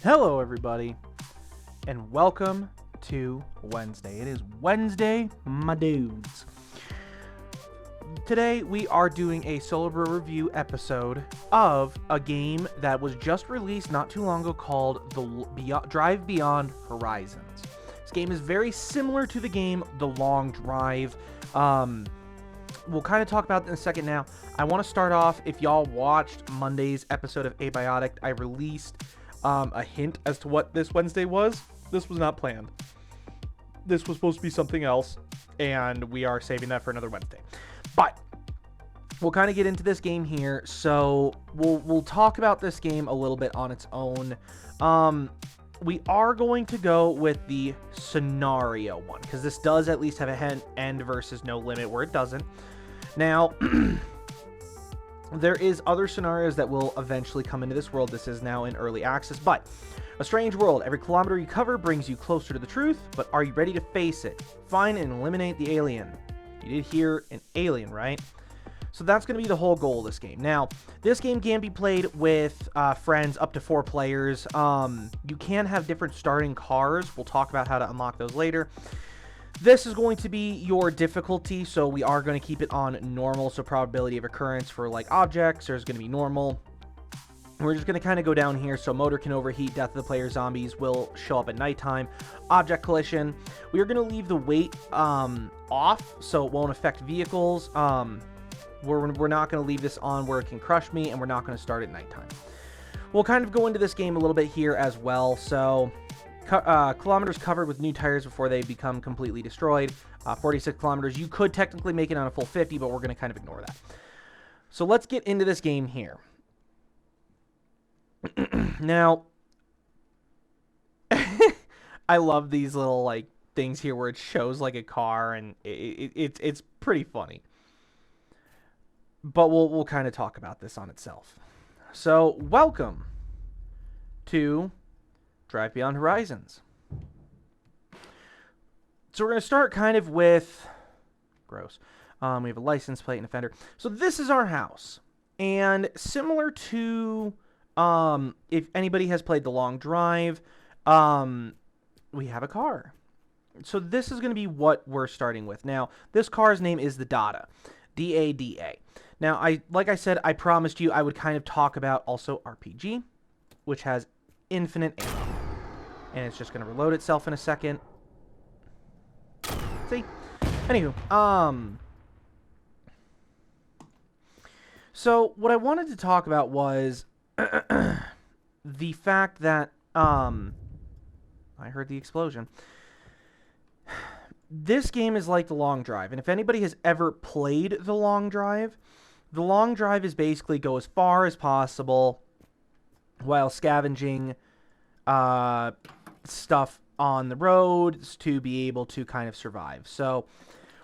Hello, everybody, and welcome to Wednesday. It is Wednesday, my dudes. Today, we are doing a solo brew review episode of a game that was just released not too long ago called Drive Beyond Horizons. This game is very similar to the game The Long Drive. We'll kind of talk about it in a second now. I want to start off, if y'all watched Monday's episode of Abiotic, I released a hint as to what this Wednesday was. This was not planned. This was supposed to be something else, and we are saving that for another Wednesday. But we'll kind of get into this game here. So we'll talk about this game a little bit on its own. We are going to go with the scenario one, because this does at least have a end versus no limit where it doesn't. Now, there is other scenarios that will eventually come into this world. This is now in early access, but a strange world. Every kilometer you cover brings you closer to the truth, but are you ready to face it? Find and eliminate the alien. You did hear an alien, right? So that's going to be the whole goal of this game. Now, this game can be played with friends, up to 4 players. You can have different starting cars. We'll talk about how to unlock those later. This is going to be your difficulty, so we are going to keep it on normal. So probability of occurrence for like objects, there's going to be normal. We're just going to kind of go down here. So motor can overheat, death of the player, zombies will show up at nighttime, object collision. We are going to leave the weight off, so it won't affect vehicles. We're not going to leave this on where it can crush me, and we're not going to start at nighttime. We'll kind of go into this game a little bit here as well. So kilometers covered with new tires before they become completely destroyed. 46 kilometers. You could technically make it on a full 50, but we're going to kind of ignore that. So let's get into this game here. Now, I love these little like things here where it shows like a car, and it's pretty funny. But we'll kind of talk about this on itself. So welcome to Drive Beyond Horizons. So we're going to start kind of with gross. We have a license plate and a fender. So this is our house, and similar to if anybody has played The Long Drive, we have a car. So this is going to be what we're starting with. Now, this car's name is the Dada, D-A-D-A. Now, like I said, I promised you I would kind of talk about also RPG, which has infinite ammo. And it's just going to reload itself in a second. See? Anywho, so what I wanted to talk about was the fact that, I heard the explosion. This game is like The Long Drive, and if anybody has ever played The Long Drive is basically go as far as possible while scavenging stuff on the roads to be able to kind of survive. So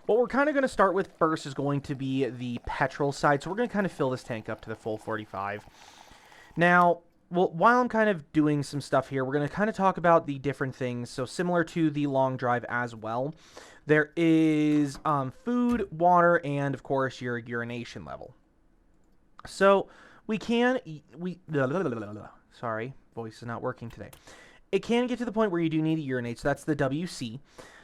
what we're kind of going to start with first is going to be the petrol side. So we're going to kind of fill this tank up to the full 45. Now, well, while I'm kind of doing some stuff here, we're going to kind of talk about the different things. So similar to The Long Drive as well, there is food, water, and of course your urination level. So sorry, voice is not working today. It can get to the point where you do need to urinate, so that's the WC.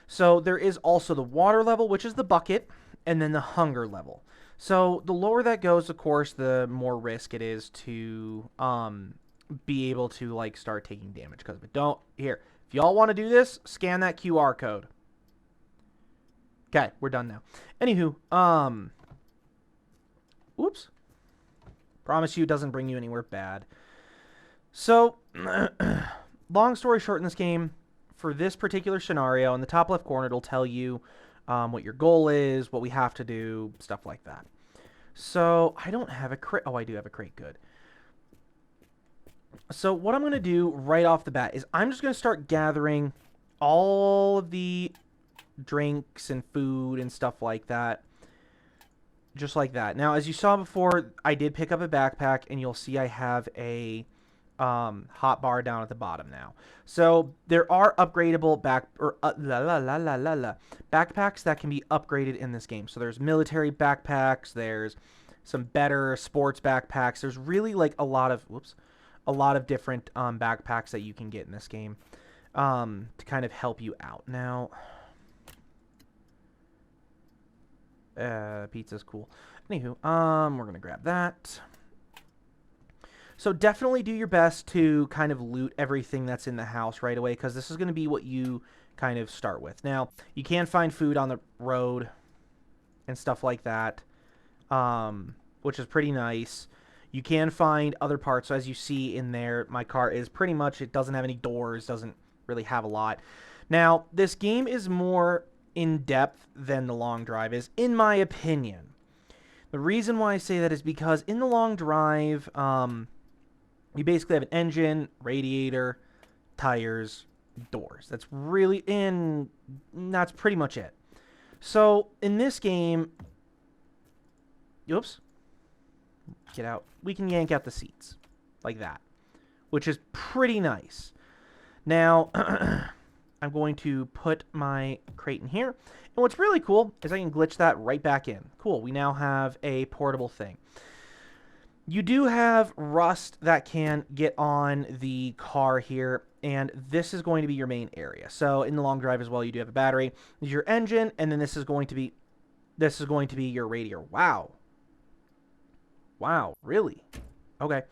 So there is also the water level, which is the bucket, and then the hunger level. So the lower that goes, of course, the more risk it is to be able to like start taking damage. Because if it don't, here, if y'all want to do this, scan that QR code. Okay, we're done now. Anywho, oops. Promise you it doesn't bring you anywhere bad. So, long story short in this game, for this particular scenario, in the top left corner, it'll tell you what your goal is, what we have to do, stuff like that. So, I don't have a crate. Oh, I do have a crate. Good. So, what I'm going to do right off the bat is I'm just going to start gathering all of the drinks and food and stuff like that. Just like that. Now, as you saw before, I did pick up a backpack, and you'll see I have a hot bar down at the bottom now. So there are upgradable backpacks that can be upgraded in this game. So there's military backpacks, there's some better sports backpacks. There's really like a lot of a lot of different backpacks that you can get in this game to kind of help you out. Now, pizza's cool. Anywho, we're going to grab that. So definitely do your best to kind of loot everything that's in the house right away, because this is going to be what you kind of start with. Now, you can find food on the road and stuff like that, which is pretty nice. You can find other parts. So as you see in there, my car is pretty much, it doesn't have any doors, doesn't really have a lot. Now, this game is more in-depth than the long drive is, in my opinion. The reason why I say that is because in the long drive, you basically have an engine, radiator, tires, doors. That's really that's pretty much it. So in this game, oops, get out. We can yank out the seats like that, which is pretty nice. Now, I'm going to put my crate in here. And what's really cool is I can glitch that right back in. Cool, we now have a portable thing. You do have rust that can get on the car here, and this is going to be your main area. So in the long drive as well, you do have a battery. This is your engine, and then this is going to be your radiator. Wow. Wow, really? Okay.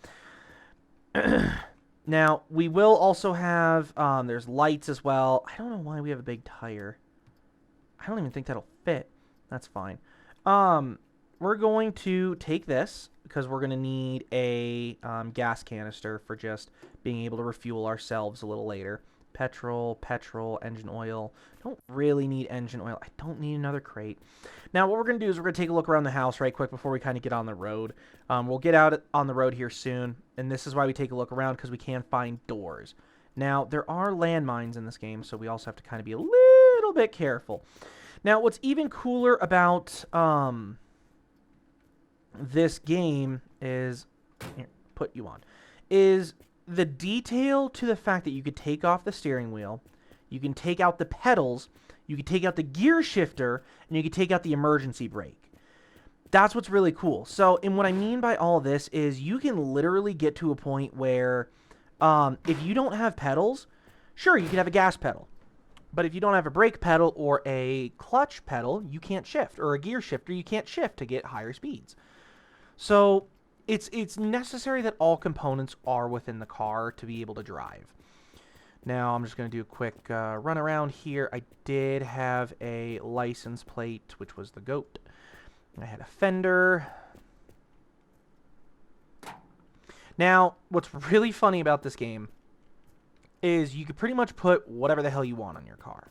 Now, we will also have, there's lights as well. I don't know why we have a big tire. I don't even think that'll fit. That's fine. We're going to take this because we're going to need a gas canister for just being able to refuel ourselves a little later. Petrol, engine oil. Don't really need engine oil. I don't need another crate. Now, what we're going to do is we're going to take a look around the house right quick before we kind of get on the road. We'll get out on the road here soon, and this is why we take a look around, because we can find doors. Now, there are landmines in this game, so we also have to kind of be a little bit careful. Now, what's even cooler about this game is, here, put you on, is the detail to the fact that you could take off the steering wheel, you can take out the pedals, you can take out the gear shifter, and you can take out the emergency brake. That's what's really cool. So, and what I mean by all this is you can literally get to a point where if you don't have pedals, sure, you can have a gas pedal. But if you don't have a brake pedal or a clutch pedal, you can't shift. Or a gear shifter, you can't shift to get higher speeds. So it's necessary that all components are within the car to be able to drive. Now I'm just going to do a quick run around here. I did have a license plate, which was the goat. I had a fender. Now, what's really funny about this game is you could pretty much put whatever the hell you want on your car.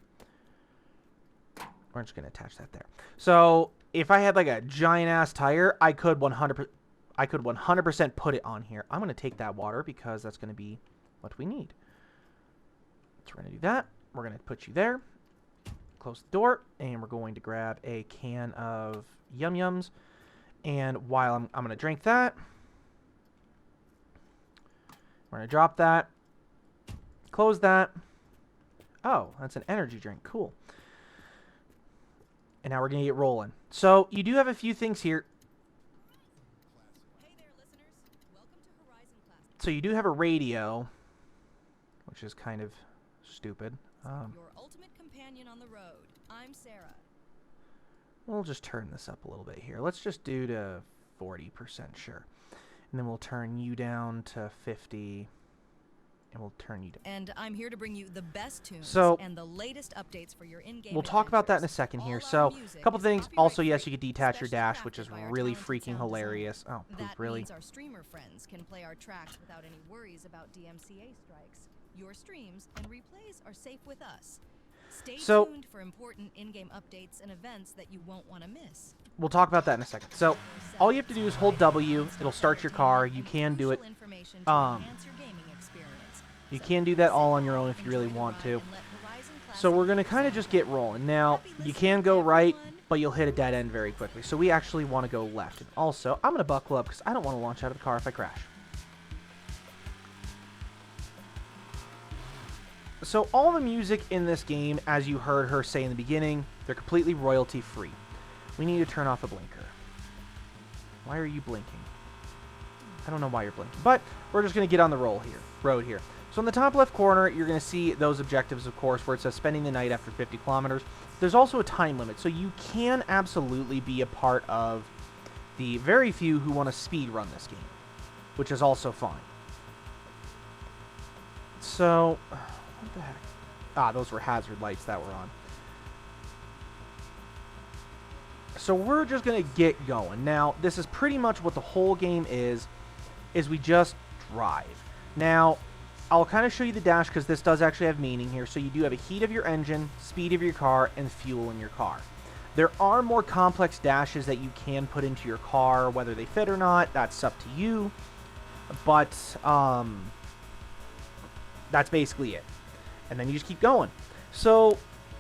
We're just going to attach that there. So if I had like a giant ass tire, I could 100% put it on here. I'm going to take that water because that's going to be what we need. So we're going to do that. We're going to put you there. Close the door, and we're going to grab a can of Yum Yums. And while I'm going to drink that, we're going to drop that. Close that. Oh, that's an energy drink. Cool. And now we're going to get rolling. So you do have a few things here. Hey there, listeners. Welcome to Horizon Class. So you do have a radio, which is kind of stupid. Your ultimate companion on the road. I'm Sarah. We'll just turn this up a little bit here. Let's just do to 40%, sure. And then we'll turn you down to 50. And we'll turn you down. And I'm here to bring you the best tunes and the latest updates for your in-game We'll talk about that in a adventures. second here. All So, our a music couple is things. copyright Also, yes, free, you could detach your specially dash, which is crafted by our really talented freaking sound hilarious. designer. Oh, poop, That really? means our streamer friends can play our tracks without any worries about DMCA strikes. Your streams and replays are safe with us. Stay tuned for important in-game updates and events that you won't want to miss. We'll talk about that in a second. So, all you have to do is hold W. It'll start your car. You can do it. You can do that all on your own if you really want to. So we're going to kind of just get rolling. Now, you can go right, but you'll hit a dead end very quickly. So we actually want to go left. And also, I'm going to buckle up because I don't want to launch out of the car if I crash. So all the music in this game, as you heard her say in the beginning, they're completely royalty free. We need to turn off the blinker. Why are you blinking? I don't know why you're blinking, but we're just going to get on the road here. So in the top left corner, you're going to see those objectives, of course, where it says spending the night after 50 kilometers. There's also a time limit, so you can absolutely be a part of the very few who want to speed run this game, which is also fine. So, what the heck? Ah, those were hazard lights that were on. So we're just going to get going. Now, this is pretty much what the whole game is we just drive. Now, I'll kind of show you the dash because this does actually have meaning here. So you do have a heat of your engine, speed of your car, and fuel in your car. There are more complex dashes that you can put into your car, whether they fit or not, that's up to you. But that's basically it. And then you just keep going. So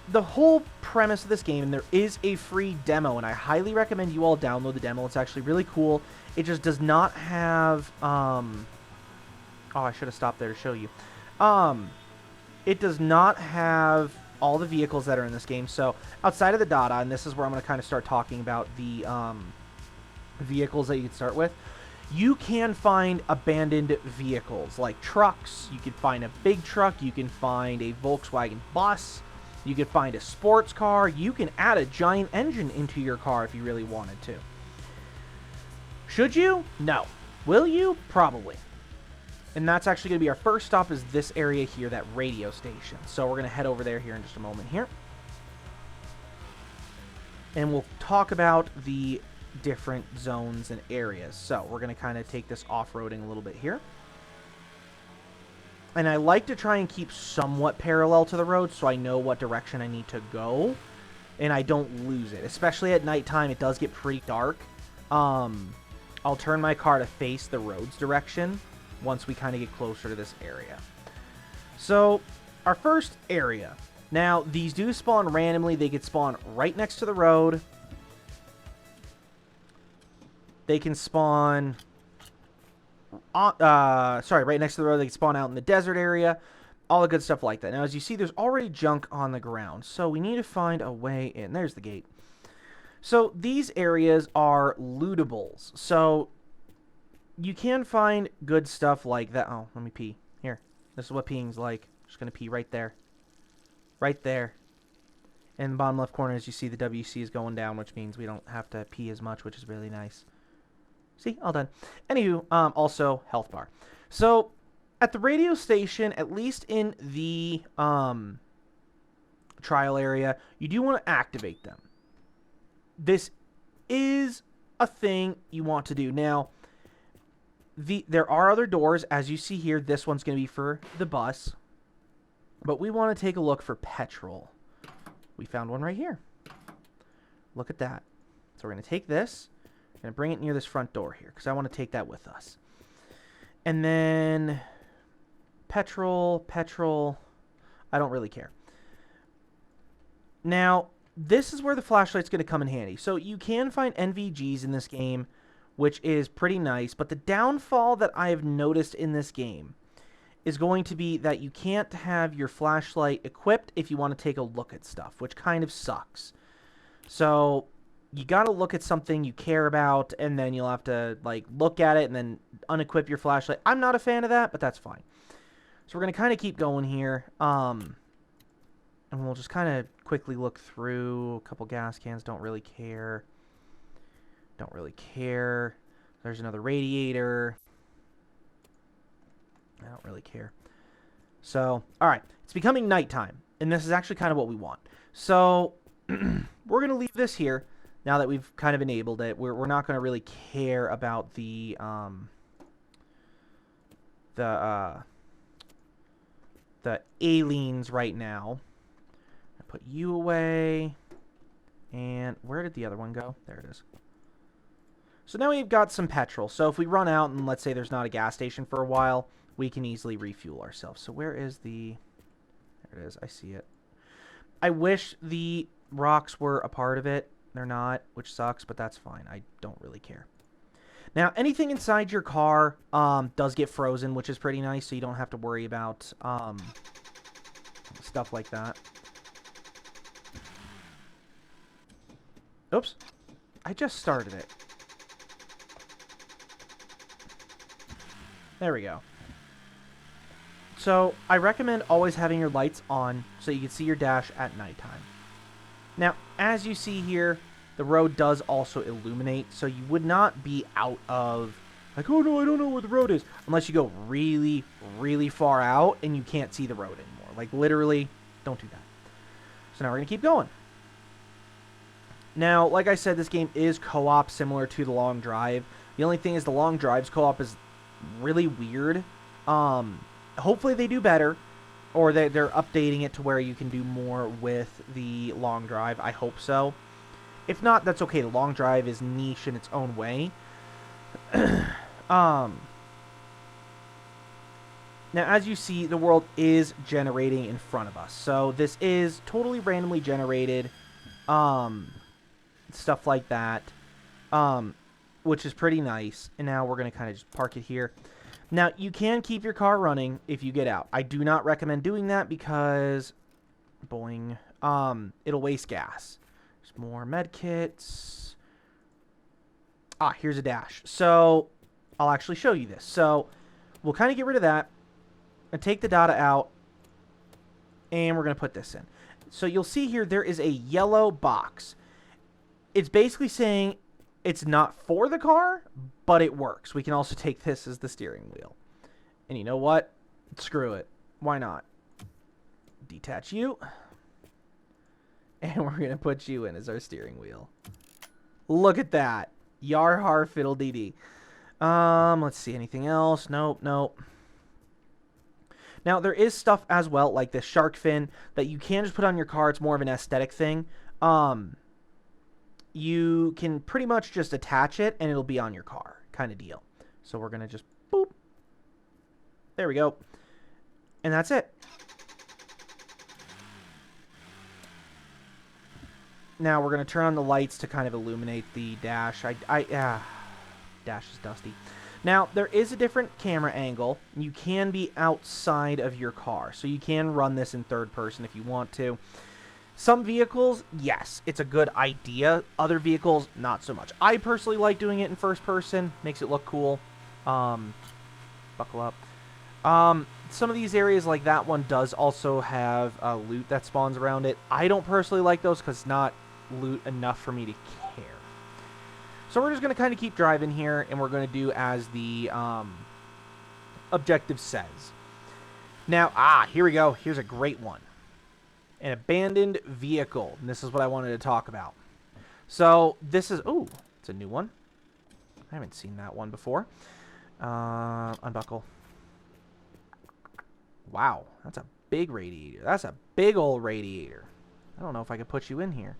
the whole premise of this game, and there is a free demo, and I highly recommend you all download the demo. It's actually really cool. It just does not have... oh, I should have stopped there to show you. It does not have all the vehicles that are in this game. So outside of the Dada, and this is where I'm going to kind of start talking about the vehicles that you can start with, you can find abandoned vehicles like trucks. You can find a big truck. You can find a Volkswagen bus. You can find a sports car. You can add a giant engine into your car if you really wanted to. Should you? No. Will you? Probably. And that's actually going to be our first stop, is this area here, that radio station. So we're going to head over there here in just a moment here. And we'll talk about the different zones and areas. So we're going to kind of take this off-roading a little bit here. And I like to try and keep somewhat parallel to the road so I know what direction I need to go and I don't lose it. Especially at nighttime, it does get pretty dark. I'll turn my car to face the road's direction once we kind of get closer to this area. So, our first area. Now, these do spawn randomly. They can spawn right next to the road. They can spawn... right next to the road. They can spawn out in the desert area. All the good stuff like that. Now, as you see, there's already junk on the ground. So, we need to find a way in. There's the gate. So, these areas are lootables. So, you can find good stuff like that. Oh, let me pee. Here. This is what peeing's like. Just going to pee right there. Right there. In the bottom left corner, as you see, the WC is going down, which means we don't have to pee as much, which is really nice. See? All done. Anywho, also, health bar. So, at the radio station, at least in the trial area, you do want to activate them. This is a thing you want to do. Now, there are other doors, as you see here. This one's going to be for the bus. But we want to take a look for petrol. We found one right here. Look at that. So we're going to take this. I'm going to bring it near this front door here, because I want to take that with us. And then petrol. I don't really care. Now, this is where the flashlight's going to come in handy. So you can find NVGs in this game, which is pretty nice. But the downfall that I have noticed in this game is going to be that you can't have your flashlight equipped if you want to take a look at stuff, which kind of sucks. So you got to look at something you care about, and then you'll have to like look at it and then unequip your flashlight. I'm not a fan of that, but that's fine. So we're going to kind of keep going here. And we'll just kind of quickly look through a couple gas cans. Don't really care. Don't really care. There's another radiator. I don't really care. So, all right. It's becoming nighttime, and this is actually kind of what we want. So, we're going to leave this here now that we've kind of enabled it. We're not going to really care about the aliens right now. I put you away. And where did the other one go? There it is. So now we've got some petrol. So if we run out and let's say there's not a gas station for a while, we can easily refuel ourselves. So where is the... There it is. I see it. I wish the rocks were a part of it. They're not, which sucks, but that's fine. I don't really care. Now, anything inside your car does get frozen, which is pretty nice, so you don't have to worry about stuff like that. Oops. I just started it. There we go. So I recommend always having your lights on so you can see your dash at nighttime. Now, as you see here, the road does also illuminate, so you would not be out of, like, oh no, I don't know where the road is, unless you go really, really far out and you can't see the road anymore. Like, literally, don't do that. So now we're going to keep going. Now, like I said, this game is co-op similar to the Long Drive. The only thing is the Long Drive's co-op is really weird. Hopefully they do better, or they're updating it to where you can do more with the Long Drive. I hope so. If not, that's okay. The Long Drive is niche in its own way. Now, as you see, the world is generating in front of us. So this is totally randomly generated, stuff like that, which is pretty nice. And now we're going to kind of just park it here. Now, you can keep your car running if you get out. I do not recommend doing that because, boing, it'll waste gas. There's more med kits. Ah, here's a dash. So, I'll actually show you this. So, we'll kind of get rid of that and take the data out, and we're going to put this in. So, you'll see here there is a yellow box. It's basically saying it's not for the car, but it works. We can also take this as the steering wheel. And you know what? Screw it. Why not? Detach you. And we're going to put you in as our steering wheel. Look at that. Yar har fiddle dee dee. Let's see. Anything else? Nope, nope. Now, there is stuff as well, like this shark fin, that you can just put on your car. It's more of an aesthetic thing. You can pretty much just attach it, and it'll be on your car, kind of deal. So we're going to just, boop. There we go. And that's it. Now we're going to turn on the lights to kind of illuminate the dash. Dash is dusty. Now, there is a different camera angle. You can be outside of your car, so you can run this in third person if you want to. Some vehicles, yes, it's a good idea. Other vehicles, not so much. I personally like doing it in first person. Makes it look cool. Buckle up. Some of these areas, like that one, does also have loot that spawns around it. I don't personally like those because it's not loot enough for me to care. So we're just going to kind of keep driving here, and we're going to do as the objective says. Now, here we go. Here's a great one. An abandoned vehicle. And this is what I wanted to talk about. So, this is... Ooh, it's a new one. I haven't seen that one before. Unbuckle. Wow, that's a big radiator. That's a big old radiator. I don't know if I could put you in here.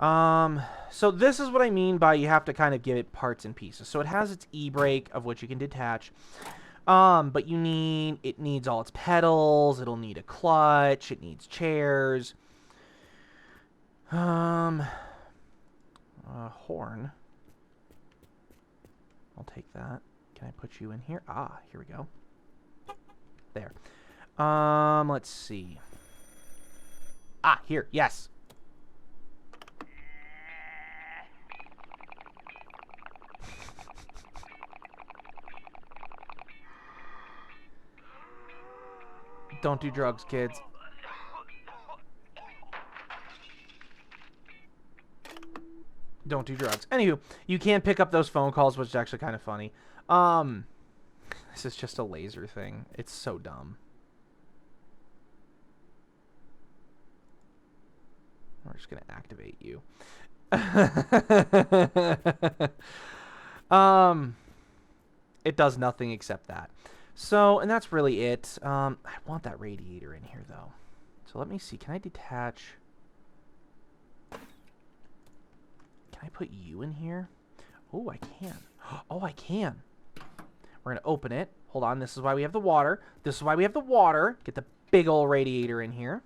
So this is what I mean by you have to kind of give it parts and pieces. So it has its e-brake, of which you can detach. But it needs all its pedals, it'll need a clutch, it needs chairs. A horn. I'll take that. Can I put you in here? Here we go. There. Let's see. Here, yes. Don't do drugs, kids. Don't do drugs. Anywho, you can pick up those phone calls, which is actually kind of funny. This is just a laser thing. It's so dumb. We're just going to activate you. It does nothing except that. So, and that's really it. I want that radiator in here, though. So let me see. Can I detach? Can I put you in here? Oh, I can. Oh, I can. We're going to open it. Hold on. This is why we have the water. This is why we have the water. Get the big old radiator in here.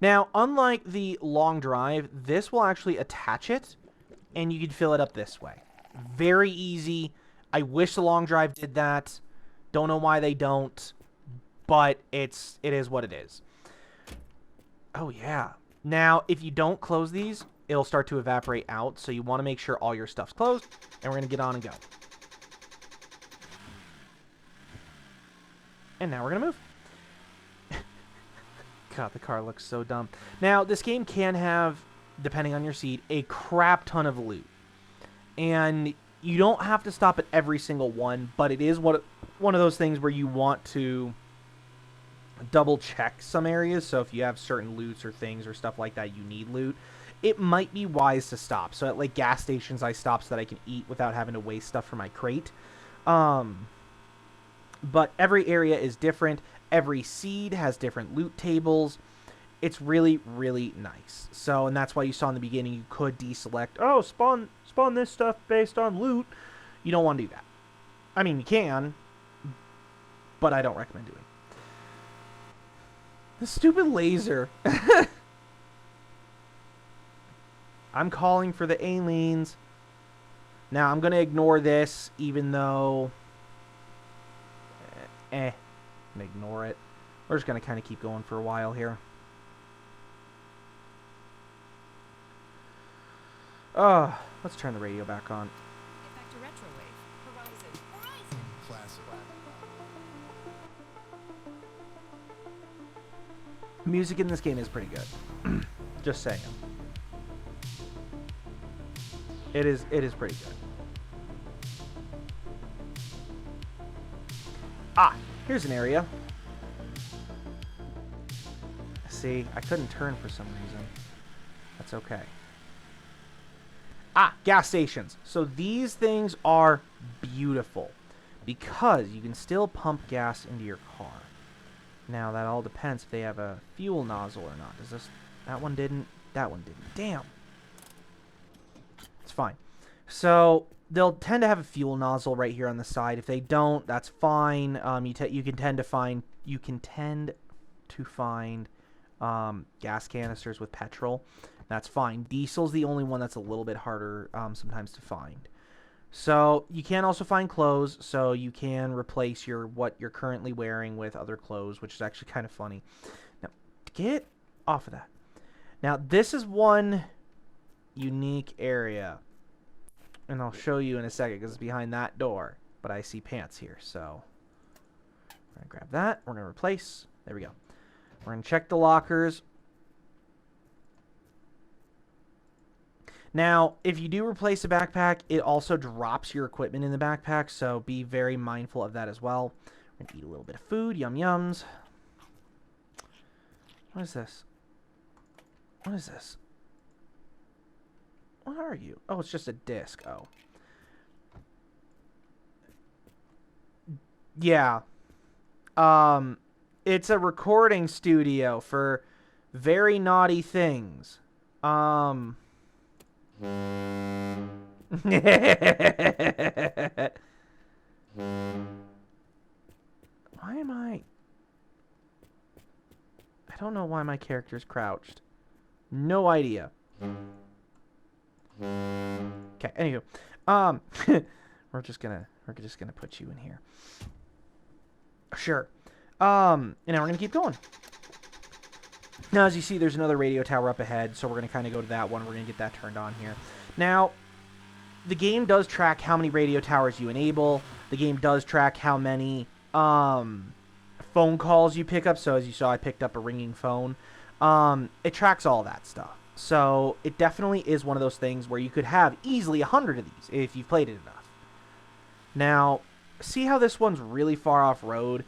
Now, unlike the Long Drive, this will actually attach it, and you can fill it up this way. Very easy. I wish the Long Drive did that. Don't know why they don't, but it is what it is. Oh, yeah. Now, if you don't close these, it'll start to evaporate out, so you want to make sure all your stuff's closed, and we're going to get on and go. And now we're going to move. God, the car looks so dumb. Now, this game can have, depending on your seed, a crap ton of loot. And you don't have to stop at every single one, but it is one of those things where you want to double check some areas. So if you have certain loots or things or stuff like that, you need loot, it might be wise to stop. So at like gas stations, I stop so that I can eat without having to waste stuff for my crate. But every area is different. Every seed has different loot tables. It's really, really nice. So, and that's why you saw in the beginning you could deselect, oh, spawn this stuff based on loot. You don't want to do that. I mean, you can, but I don't recommend doing it. The stupid laser. I'm calling for the aliens. Now, I'm going to ignore this, even though... I'm going to ignore it. We're just going to kind of keep going for a while here. Let's turn the radio back on. Get back to retrowave. Horizon. Classic. Music in this game is pretty good. Just saying. It is pretty good. Here's an area. See, I couldn't turn for some reason. That's okay. Gas stations. So these things are beautiful because you can still pump gas into your car. Now, that all depends if they have a fuel nozzle or not. Does this... That one didn't. That one didn't. Damn. It's fine. So, they'll tend to have a fuel nozzle right here on the side. If they don't, that's fine. You can tend to find gas canisters with petrol. That's fine. Diesel's the only one that's a little bit harder sometimes to find. So you can also find clothes, so you can replace what you're currently wearing with other clothes, which is actually kind of funny. Now, get off of that. Now, this is one unique area, and I'll show you in a second because it's behind that door, but I see pants here, so we're going to grab that. We're going to replace. There we go. We're going to check the lockers. Now, if you do replace a backpack, it also drops your equipment in the backpack, so be very mindful of that as well. We're going to eat a little bit of food. Yum yums. What is this? What is this? What are you? Oh, it's just a disc. Oh. Yeah. It's a recording studio for very naughty things. Why am I don't know why my character's crouched. No idea. Okay, anywho. we're just gonna put you in here. Sure. And now we're gonna keep going. Now, as you see, there's another radio tower up ahead, so we're going to kind of go to that one. We're going to get that turned on here. Now, the game does track how many radio towers you enable. The game does track how many phone calls you pick up. So, as you saw, I picked up a ringing phone. It tracks all that stuff. So, it definitely is one of those things where you could have easily 100 of these if you've played it enough. Now, see how this one's really far off road?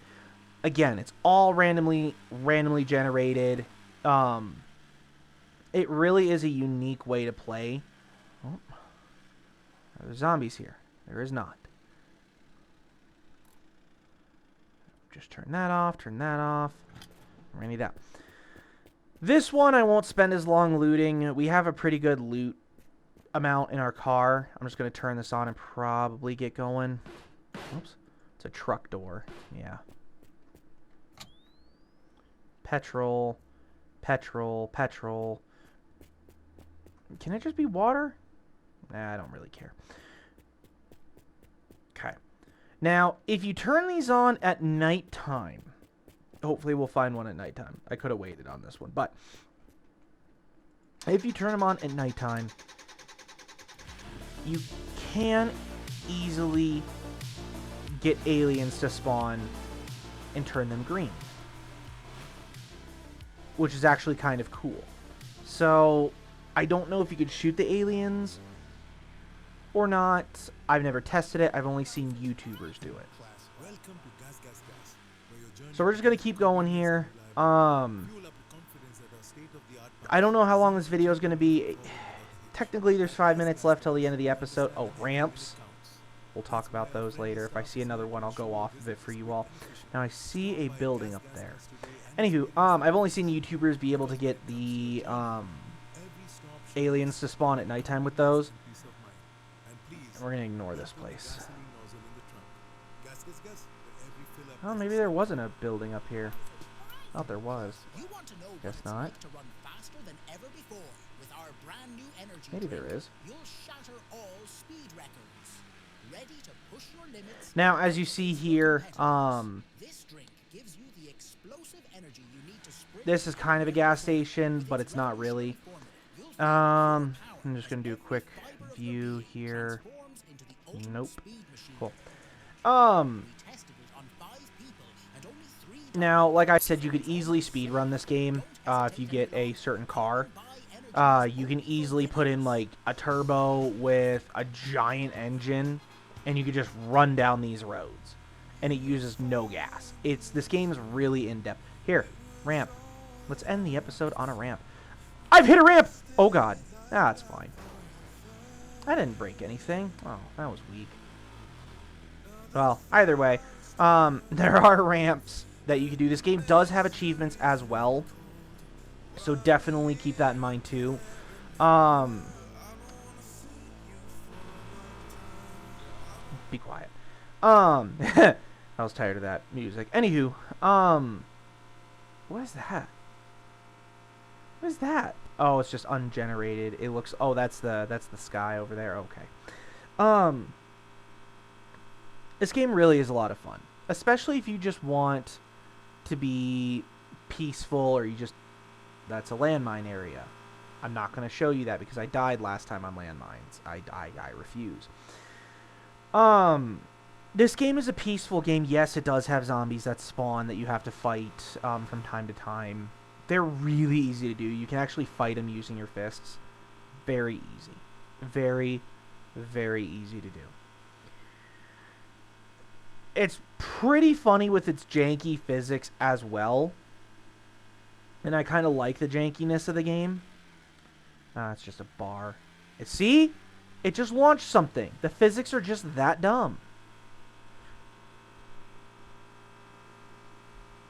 Again, it's all randomly generated. It really is a unique way to play. Oh, there's zombies here. There is not. Just turn that off. Turn that off. We're gonna need that. This one I won't spend as long looting. We have a pretty good loot amount in our car. I'm just gonna turn this on and probably get going. Oops. It's a truck door. Yeah. Petrol. Can it just be water? Nah, I don't really care. Okay. Now, if you turn these on at nighttime, hopefully we'll find one at nighttime. I could have waited on this one, but if you turn them on at nighttime, you can easily get aliens to spawn and turn them green, which is actually kind of cool. So I don't know if you could shoot the aliens or not. I've never tested it. I've only seen YouTubers do it. So we're just going to keep going here. I don't know how long this video is going to be. Technically, there's 5 minutes left till the end of the episode. Oh, ramps. We'll talk about those later. If I see another one, I'll go off of it for you all. Now, I see a building up there. Anywho, I've only seen YouTubers be able to get the aliens to spawn at nighttime with those. And we're going to ignore this place. Oh, maybe there wasn't a building up here. I thought there was. Guess not. Maybe there is. Now, as you see here, this is kind of a gas station, but it's not really. I'm just going to do a quick view here. Nope. Cool. Now, like I said, you could easily speedrun this game if you get a certain car. You can easily put in, like, a turbo with a giant engine, and you could just run down these roads. And it uses no gas. This game is really in-depth. Here, ramp. Let's end the episode on a ramp. I've hit a ramp! Oh, God. That's fine. I didn't break anything. Oh, that was weak. Well, either way, there are ramps that you can do. This game does have achievements as well, so definitely keep that in mind too. Be quiet. I was tired of that music. Anywho, what is that? What is that? Oh, it's just ungenerated. It looks. Oh, that's the sky over there. Okay. This game really is a lot of fun, especially if you just want to be peaceful, or you just, that's a landmine area. I'm not going to show you that because I died last time on landmines. I refuse. This game is a peaceful game. Yes, it does have zombies that spawn that you have to fight from time to time. They're really easy to do. You can actually fight them using your fists. Very easy. Very, very easy to do. It's pretty funny with its janky physics as well. And I kind of like the jankiness of the game. It's just a bar. See? It just launched something. The physics are just that dumb.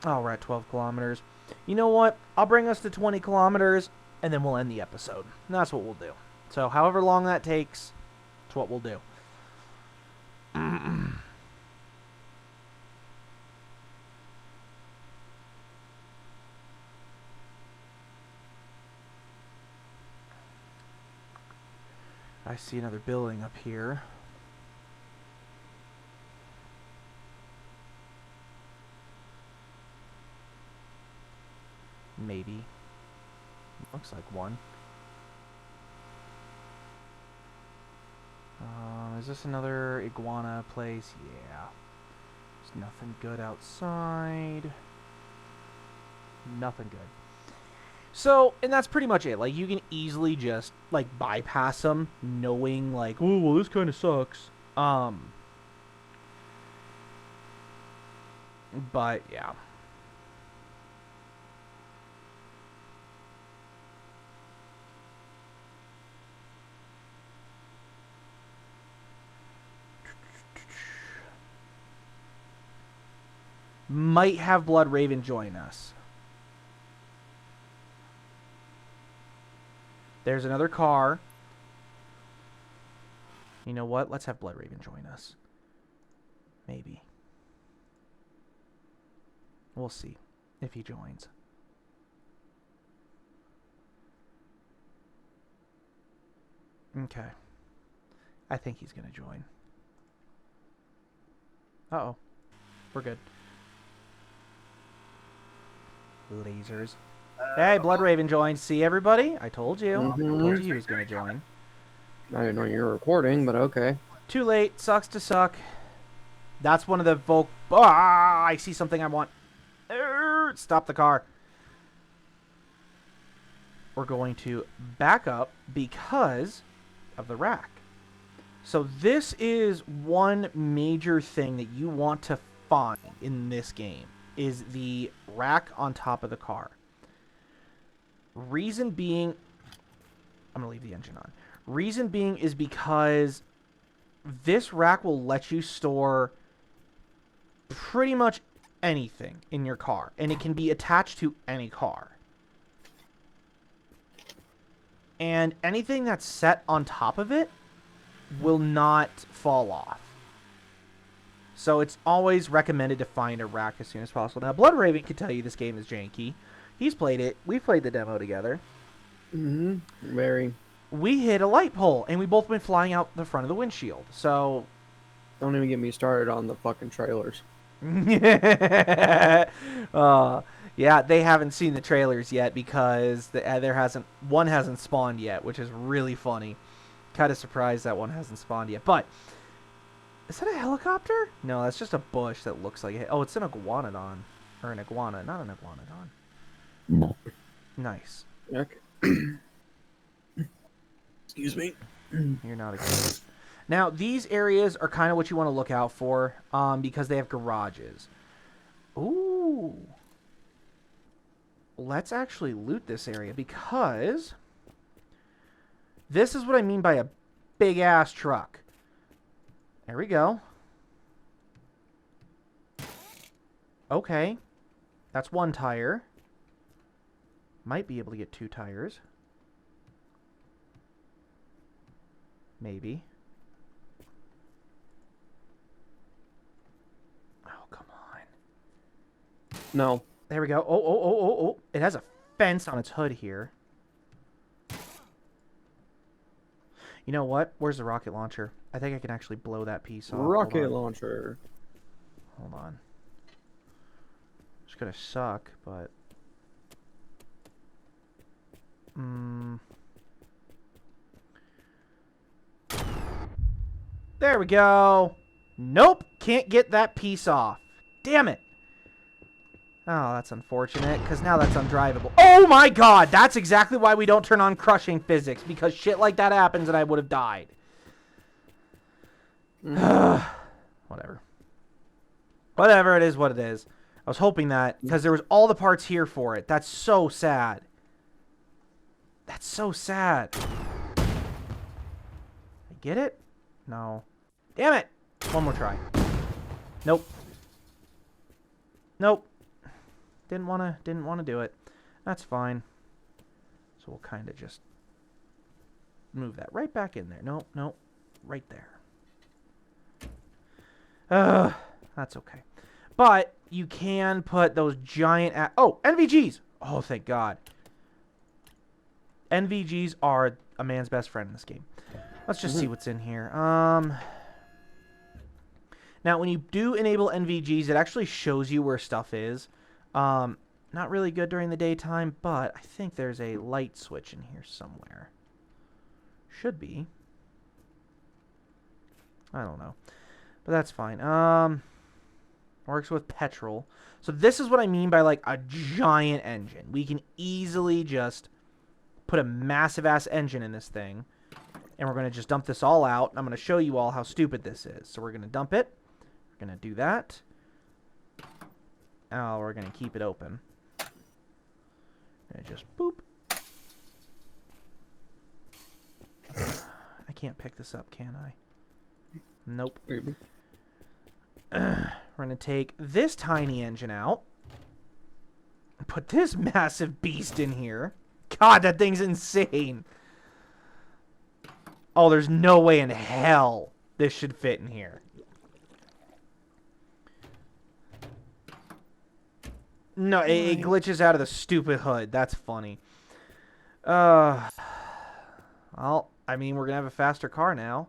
Oh, we're at 12 kilometers. You know what? I'll bring us to 20 kilometers, and then we'll end the episode. And that's what we'll do. So, however long that takes, that's what we'll do. I see another building up here. Maybe. Looks like one. Is this another iguana place? Yeah. There's nothing good outside. Nothing good. So, and that's pretty much it. Like, you can easily just, like, bypass them, knowing, like, oh, well, this kind of sucks. But, yeah. Might have Blood Raven join us. There's another car. You know what? Let's have Blood Raven join us. Maybe. We'll see if he joins. Okay. I think he's going to join. Uh-oh. We're good. Lasers. Hey, Blood Raven joined. See, everybody? I told you. I told you he was going to join. I didn't know you were recording, but okay. Too late. Sucks to suck. That's one of the I see something I want. Stop the car. We're going to back up because of the rack. So this is one major thing that you want to find in this game, is the rack on top of the car. Reason being, I'm going to leave the engine on. Reason being is because this rack will let you store pretty much anything in your car, and it can be attached to any car. And anything that's set on top of it will not fall off. So it's always recommended to find a rack as soon as possible. Now, Bloodraven can tell you this game is janky. He's played it. We played the demo together. Mm-hmm. Very. We hit a light pole, and we both went flying out the front of the windshield. So... Don't even get me started on the fucking trailers. Yeah, they haven't seen the trailers yet because one hasn't spawned yet, which is really funny. Kind of surprised that one hasn't spawned yet. But is that a helicopter? No, that's just a bush that looks like it. Oh, it's an iguanodon, or an iguana, not an iguanodon. No. Nice. Okay. Excuse me. You're not a kid. Now, these areas are kind of what you want to look out for, because they have garages. Ooh. Let's actually loot this area, because this is what I mean by a big-ass truck. There we go. Okay. That's one tire. Might be able to get 2 tires. Maybe. Oh, come on. No. There we go. Oh. It has a fence on its hood here. You know what? Where's the rocket launcher? I think I can actually blow that piece off. Rocket launcher. Hold on. It's gonna suck, but... There we go. Nope. Can't get that piece off. Damn it. Oh, that's unfortunate, because now that's undrivable. Oh my god! That's exactly why we don't turn on crushing physics, because shit like that happens and I would have died. Whatever. Whatever, it is what it is. I was hoping that, because there was all the parts here for it. That's so sad. That's so sad. I get it? No. Damn it! One more try. Nope. Nope. Didn't wanna do it. That's fine. So we'll kind of just move that right back in there. Nope. Right there. That's okay. But you can put those giant... Oh, NVGs! Oh, thank God. NVGs are a man's best friend in this game. Let's just see what's in here. Now, when you do enable NVGs, it actually shows you where stuff is. Not really good during the daytime, but I think there's a light switch in here somewhere. Should be. I don't know. But that's fine. Works with petrol. So this is what I mean by, like, a giant engine. We can easily just put a massive-ass engine in this thing. And we're going to just dump this all out. I'm going to show you all how stupid this is. So we're going to dump it. We're going to do that. Oh, we're going to keep it open. And just boop. I can't pick this up, can I? Nope. Maybe. We're going to take this tiny engine out. Put this massive beast in here. God, that thing's insane. Oh, there's no way in hell this should fit in here. No, it glitches out of the stupid hood. That's funny. Well, I mean, we're going to have a faster car now.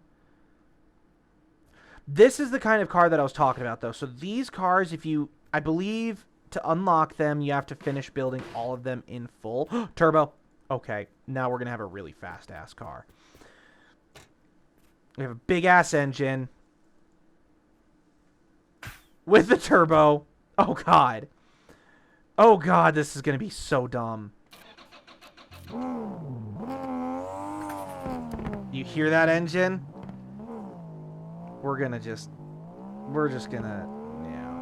This is the kind of car that I was talking about, though. So these cars, I believe, to unlock them, you have to finish building all of them in full. Turbo. Okay, now we're going to have a really fast-ass car. We have a big-ass engine. With the turbo. Oh, God. Oh god, this is gonna be so dumb. You hear that engine? We're just gonna, yeah.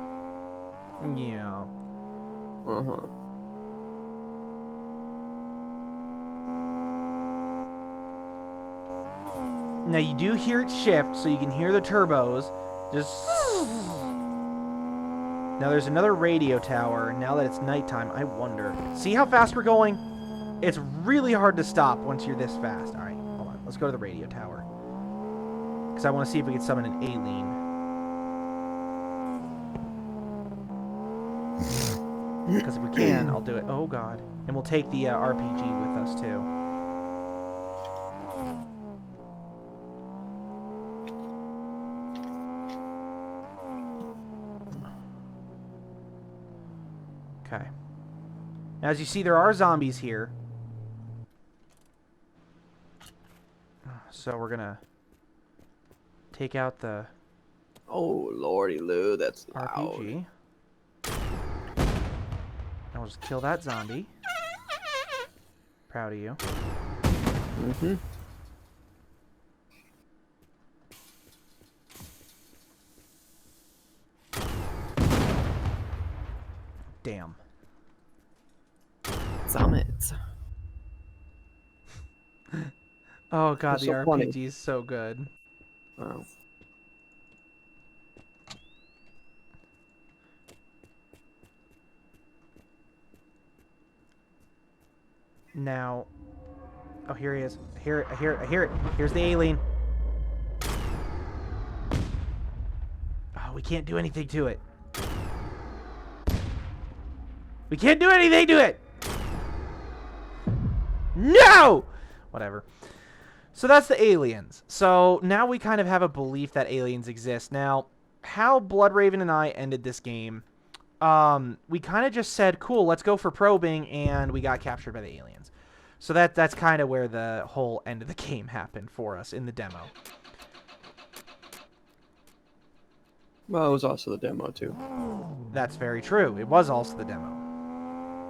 Uh-huh. Now you do hear it shift, so you can hear the turbos. Just. Now there's another radio tower. Now that it's nighttime, I wonder. See how fast we're going? It's really hard to stop once you're this fast. All right, hold on. Let's go to the radio tower. Because I want to see if we can summon an alien. Because if we can, I'll do it. Oh, God. And we'll take the RPG with us, too. Okay. Now, as you see, there are zombies here. So we're going to take out the Oh, lordy Lou, that's loud. RPG. And we'll just kill that zombie. Proud of you. Mm-hmm. Damn. Summits. Oh god, That's the so RPG funny. is so good. Wow. Now, oh, here he is. I hear it. Here's the alien. Oh, we can't do anything to it. We can't do anything to it! No! Whatever. So that's the aliens. So now we kind of have a belief that aliens exist. Now, how Bloodraven and I ended this game, we kind of just said, cool, let's go for probing, and we got captured by the aliens. So that's kind of where the whole end of the game happened for us in the demo. Well, it was also the demo, too. That's very true. It was also the demo.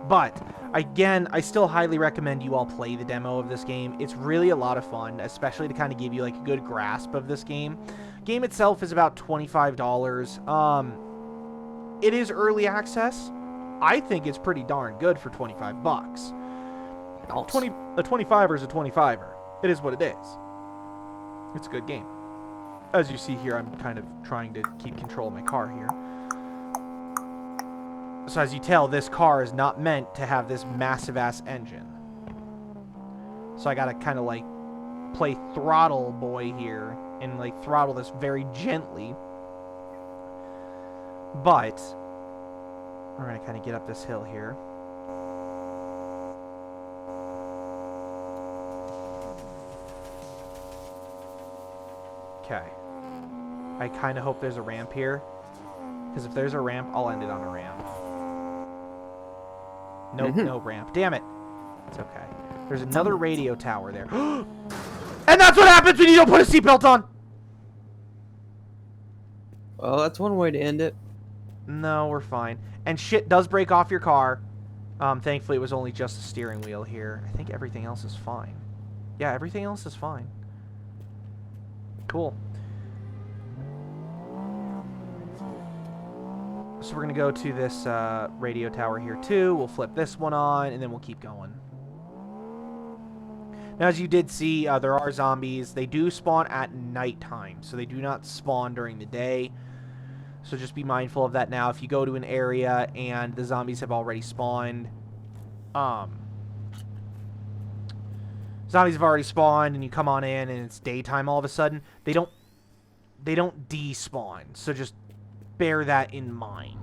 But, again, I still highly recommend you all play the demo of this game. It's really a lot of fun, especially to kind of give you like a good grasp of this game. Game itself is about $25. It is early access. I think it's pretty darn good for 25 bucks. A 25er is a 25er. It is what it is. It's a good game. As you see here, I'm kind of trying to keep control of my car here. So as you tell, this car is not meant to have this massive-ass engine. So I gotta kind of, like, play throttle boy here and, like, throttle this very gently. But we're gonna kind of get up this hill here. Okay. I kind of hope there's a ramp here. Because if there's a ramp, I'll end it on a ramp. Nope, no ramp. Damn it. It's okay. There's another radio tower there. And that's what happens when you don't put a seatbelt on! Well, that's one way to end it. No, we're fine. And shit does break off your car. Thankfully, it was only just the steering wheel here. I think everything else is fine. Yeah, everything else is fine. Cool. So we're going to go to this radio tower here too. We'll flip this one on, and then we'll keep going. Now, as you did see, there are zombies. They do spawn at nighttime, so they do not spawn during the day. So just be mindful of that now. If you go to an area and the zombies have already spawned, zombies have already spawned, and you come on in, and it's daytime all of a sudden, they don't despawn. So just bear that in mind.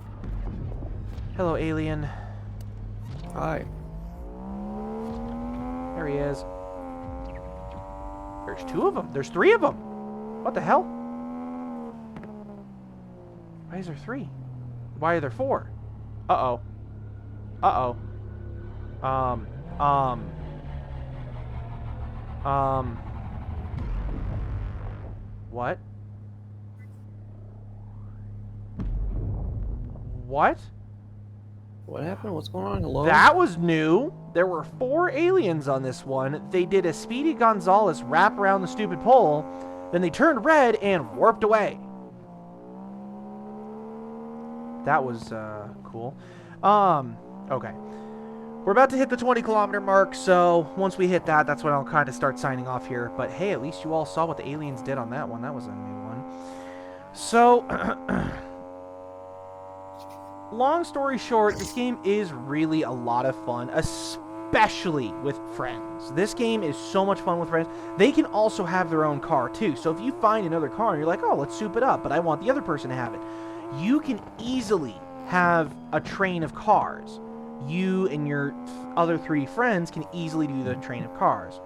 Hello, alien. Hi. There he is. There's 2 of them. There's 3 of them. What the hell? Why is there 3? Why are there 4? Uh-oh. Uh-oh. What? What? What happened? What's going on? Hello? That was new. There were 4 aliens on this one. They did a Speedy Gonzales wrap around the stupid pole, then they turned red and warped away. That was cool. Okay. We're about to hit the 20-kilometer mark, so once we hit that, that's when I'll kind of start signing off here. But hey, at least you all saw what the aliens did on that one. That was a new one. So, long story short, this game is really a lot of fun, especially with friends. This game is so much fun with friends. They can also have their own car, too. So if you find another car and you're like, oh, let's soup it up, but I want the other person to have it, you can easily have a train of cars. You and your other 3 friends can easily do the train of cars.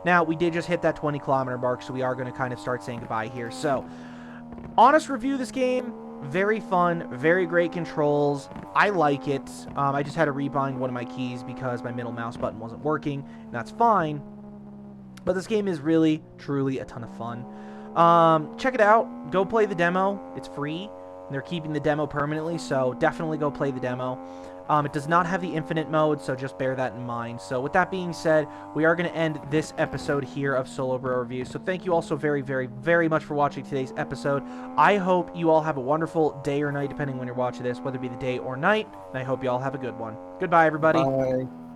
Now, we did just hit that 20-kilometer mark, so we are going to kind of start saying goodbye here. So, honest review of this game, very fun, very great controls. I like it. I just had to rebind one of my keys because my middle mouse button wasn't working, and that's fine. But this game is really, truly a ton of fun. Check it out. Go play the demo. It's free. They're keeping the demo permanently, so definitely go play the demo. It does not have the infinite mode, so just bear that in mind. So with that being said, we are going to end this episode here of Solo Bro Review. So thank you all so very, very, very much for watching today's episode. I hope you all have a wonderful day or night, depending when you're watching this, whether it be the day or night. And I hope you all have a good one. Goodbye, everybody. Bye.